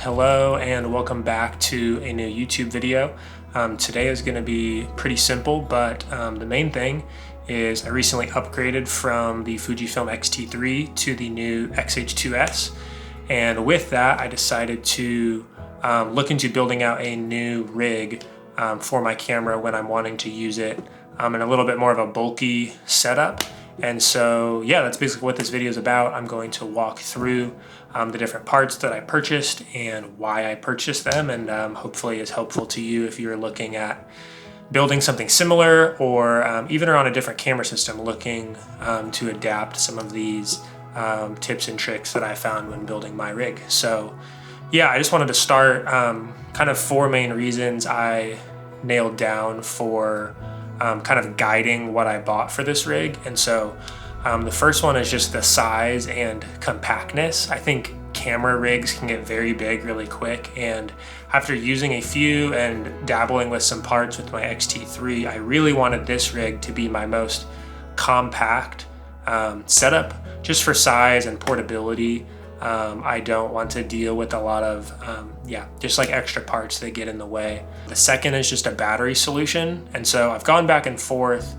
Hello and welcome back to a new YouTube video. Today is going to be pretty simple, but the main thing is I recently upgraded from the Fujifilm X-T3 to the new X-H2S, and with that I decided to look into building out a new rig for my camera when I'm wanting to use it in a little bit more of a bulky setup. And so, yeah, that's basically what this video is about. I'm going to walk through the different parts that I purchased and why I purchased them, and hopefully it's helpful to you if you're looking at building something similar or even are on a different camera system looking to adapt some of these tips and tricks that I found when building my rig. So, yeah, I just wanted to start kind of 4 main reasons I nailed down for kind of guiding what I bought for this rig. And so the first one is just the size and compactness. I think camera rigs can get very big really quick, and after using a few and dabbling with some parts with my X-T3, I really wanted this rig to be my most compact setup just for size and portability. I don't want to deal with a lot of, just like extra parts that get in the way. The second is just a battery solution. And so I've gone back and forth,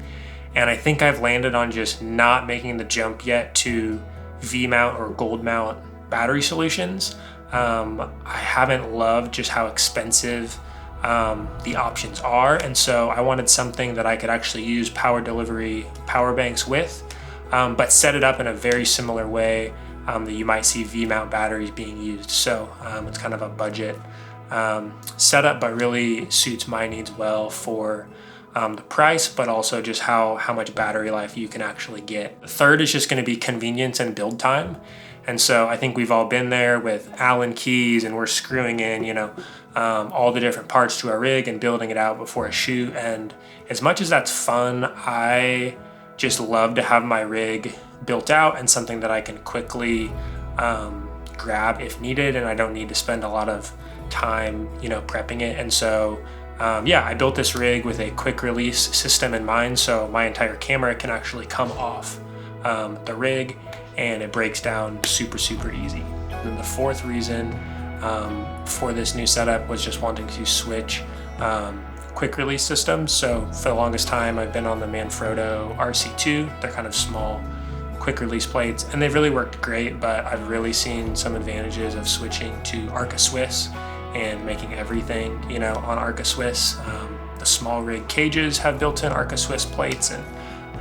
and I think I've landed on just not making the jump yet to V-mount or gold mount battery solutions. I haven't loved just how expensive the options are. And so I wanted something that I could actually use power delivery power banks with, but set it up in a very similar way that you might see V-mount batteries being used. So it's kind of a budget setup, but really suits my needs well for the price, but also just how much battery life you can actually get. The third is just going to be convenience and build time. And so I think we've all been there with Allen keys, and we're screwing in, all the different parts to our rig and building it out before a shoot. And as much as that's fun, I just love to have my rig built out and something that I can quickly grab if needed, and I don't need to spend a lot of time, prepping it. And so, I built this rig with a quick release system in mind, so my entire camera can actually come off the rig, and it breaks down super easy. And then the fourth reason for this new setup was just wanting to switch quick release systems. So for the longest time, I've been on the Manfrotto RC2. They're kind of small quick release plates, and they've really worked great, but I've really seen some advantages of switching to Arca Swiss and making everything, on Arca Swiss. The small rig cages have built-in Arca Swiss plates, and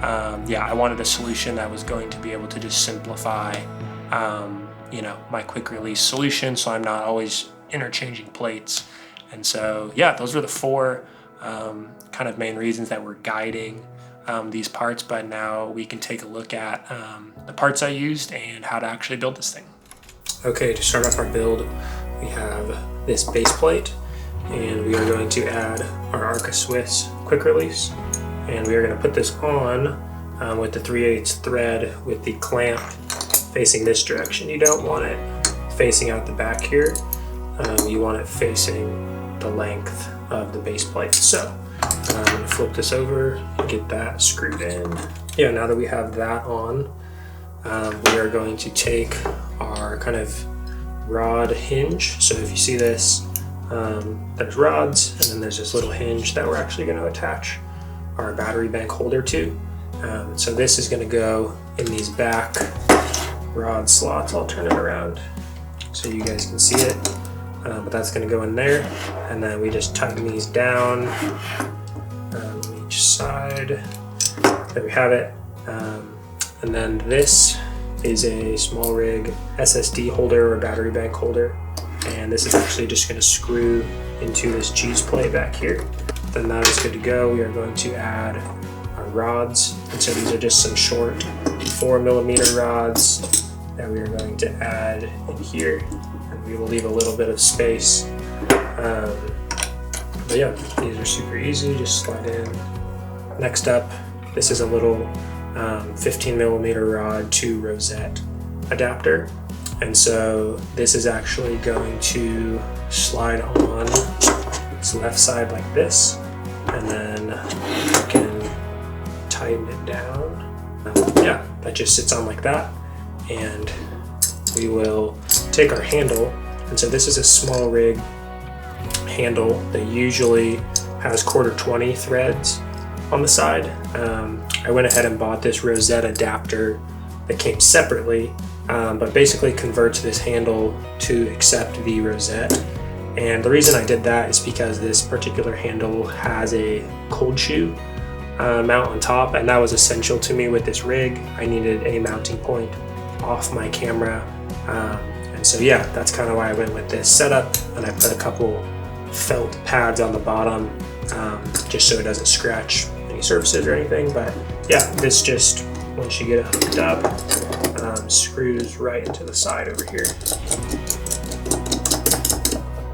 I wanted a solution that was going to be able to just simplify, my quick release solution, so I'm not always interchanging plates. And so, those were the 4 kind of main reasons that were guiding these parts, but now we can take a look at the parts I used and how to actually build this thing. Okay, to start off our build, we have this base plate, and we are going to add our Arca Swiss quick release, and we are going to put this on with the 3/8 thread with the clamp facing this direction. You don't want it facing out the back here. You want it facing the length of the base plate. So I'm going to flip this over and get that screwed in. Now that we have that on, we are going to take our kind of rod hinge. So if you see this, there's rods, and then there's this little hinge that we're actually going to attach our battery bank holder to. So this is going to go in these back rod slots. I'll turn it around so you guys can see it. But that's going to go in there, and then we just tighten these down on each side. There we have it. And then this is a small rig SSD holder or battery bank holder, and this is actually just going to screw into this cheese plate back here. Then that is good to go. We are going to add our rods, and so these are just some short 4mm rods that we are going to add in here. We will leave a little bit of space. These are super easy, just slide in. Next up, this is a little 15mm rod to rosette adapter. And so this is actually going to slide on its left side like this, and then you can tighten it down. That just sits on like that. And we will take our handle And so this is a small rig handle that usually has 1/4-20 threads on the side. I went ahead and bought this rosette adapter that came separately, but basically converts this handle to accept the rosette. And the reason I did that is because this particular handle has a cold shoe mount on top, and that was essential to me with this rig. I needed a mounting point off my camera, and so yeah, that's kind of why I went with this setup. And I put a couple felt pads on the bottom just so it doesn't scratch any surfaces or anything. But yeah, this just, once you get it hooked up, screws right into the side over here.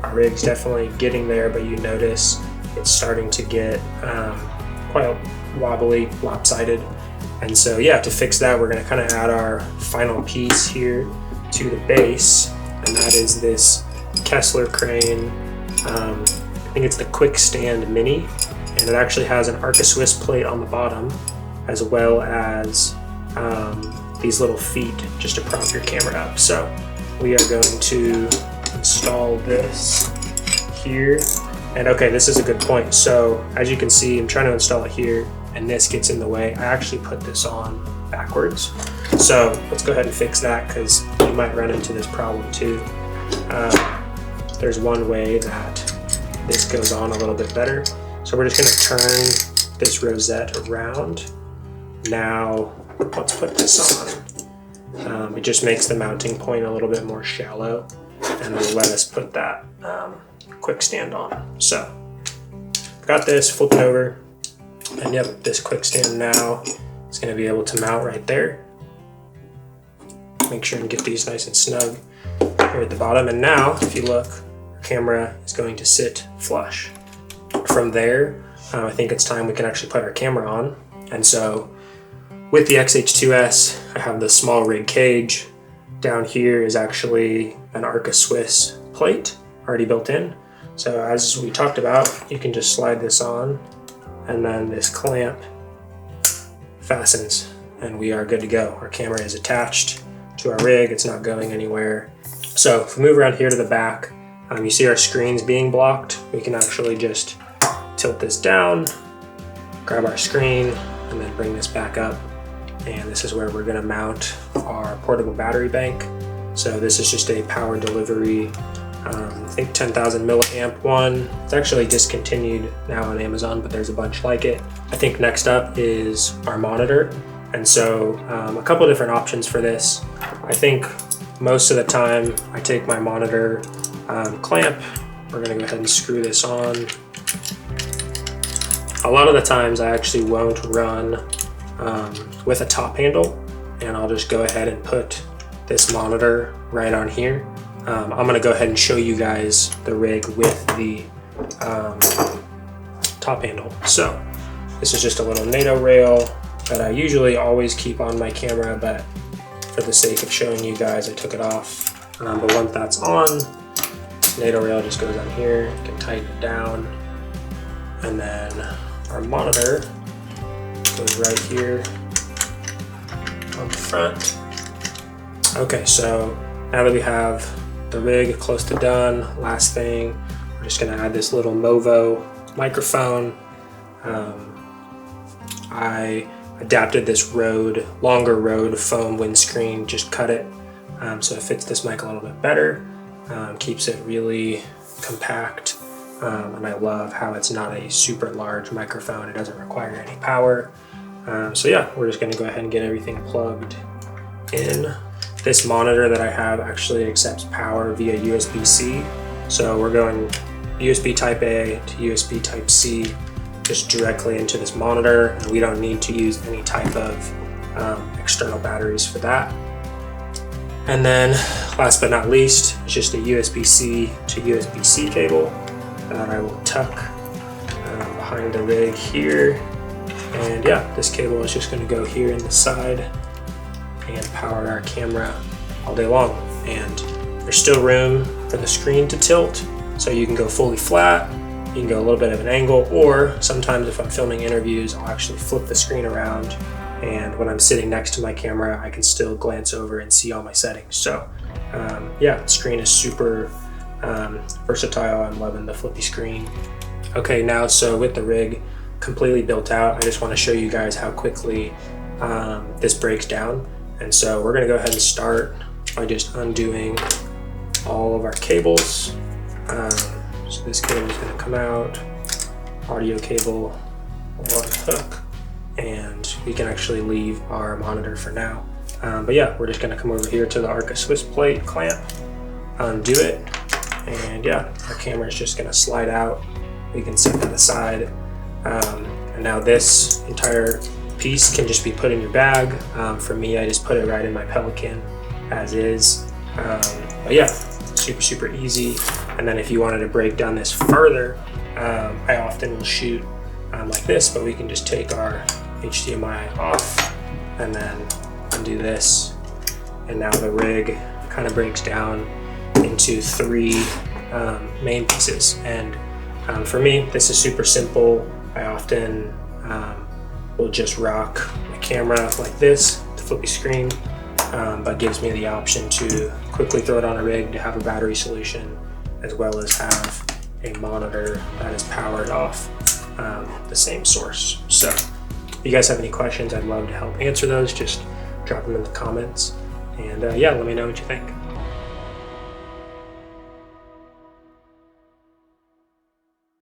Our rig's definitely getting there, but you notice it's starting to get quite wobbly, lopsided. And so yeah, to fix that, we're gonna kind of add our final piece here to the base, and that is this Kessler crane. I think it's the Quick Stand Mini, and it actually has an Arca Swiss plate on the bottom, as well as these little feet just to prop your camera up. So we are going to install this here. And okay, this is a good point. So as you can see, I'm trying to install it here, and this gets in the way. I actually put this on backwards. So let's go ahead and fix that, because you might run into this problem too. There's one way that this goes on a little bit better. So we're just gonna turn this rosette around. Now, let's put this on. It just makes the mounting point a little bit more shallow, and will let us put that quick stand on. So, got this, flip it over, and yep, this quick stand now is gonna be able to mount right there. Make sure and get these nice and snug here at the bottom. And now, if you look, our camera is going to sit flush. From there, I think it's time we can actually put our camera on. And so, with the XH2S, I have the small rig cage. Down here is actually an Arca Swiss plate already built in. So as we talked about, you can just slide this on, and then this clamp fastens, and we are good to go. Our camera is attached to our rig, it's not going anywhere. So if we move around here to the back, you see our screens being blocked. We can actually just tilt this down, grab our screen, and then bring this back up. And this is where we're gonna mount our portable battery bank. So this is just a power delivery, I think 10,000 milliamp one. It's actually discontinued now on Amazon, but there's a bunch like it. I think next up is our monitor. And so a couple different options for this. I think most of the time I take my monitor clamp. We're gonna go ahead and screw this on. A lot of the times I actually won't run with a top handle, and I'll just go ahead and put this monitor right on here. I'm gonna go ahead and show you guys the rig with the top handle. So this is just a little NATO rail that I usually always keep on my camera, but for the sake of showing you guys, I took it off. But once that's on, this NATO rail just goes on here. You can tighten it down, and then our monitor goes right here on the front. Okay, so now that we have the rig close to done, last thing, we're just gonna add this little Movo microphone. I adapted this longer Rode foam windscreen, just cut it so it fits this mic a little bit better, keeps it really compact, and I love how it's not a super large microphone. It doesn't require any power. So yeah, we're just gonna go ahead and get everything plugged in. This monitor that I have actually accepts power via USB-C. So we're going USB Type A to USB Type C just directly into this monitor, and we don't need to use any type of external batteries for that. And then last but not least, it's just a USB-C to USB-C cable that I will tuck behind the rig here. And yeah, this cable is just gonna go here in the side and power our camera all day long. And there's still room for the screen to tilt, so you can go fully flat, you can go a little bit of an angle, or sometimes if I'm filming interviews, I'll actually flip the screen around, and when I'm sitting next to my camera, I can still glance over and see all my settings. So yeah, screen is super versatile. I'm loving the flippy screen. Okay, now so with the rig completely built out, I just want to show you guys how quickly this breaks down. And so we're going to go ahead and start by just undoing all of our cables. So this cable is going to come out, audio cable, one hook, and we can actually leave our monitor for now. But yeah, we're just going to come over here to the Arca Swiss plate clamp, undo it, and yeah, our camera is just going to slide out. We can set that aside. And now this entire piece can just be put in your bag. For me, I just put it right in my Pelican as is. But yeah, super easy. And then if you wanted to break down this further, I often will shoot like this, but we can just take our HDMI off and then undo this. And now the rig kind of breaks down into 3 main pieces. And for me, this is super simple. I often will just rock my camera like this, the flippy screen, but gives me the option to quickly throw it on a rig to have a battery solution, as well as have a monitor that is powered off the same source. So if you guys have any questions, I'd love to help answer those. Just drop them in the comments, and yeah, let me know what you think.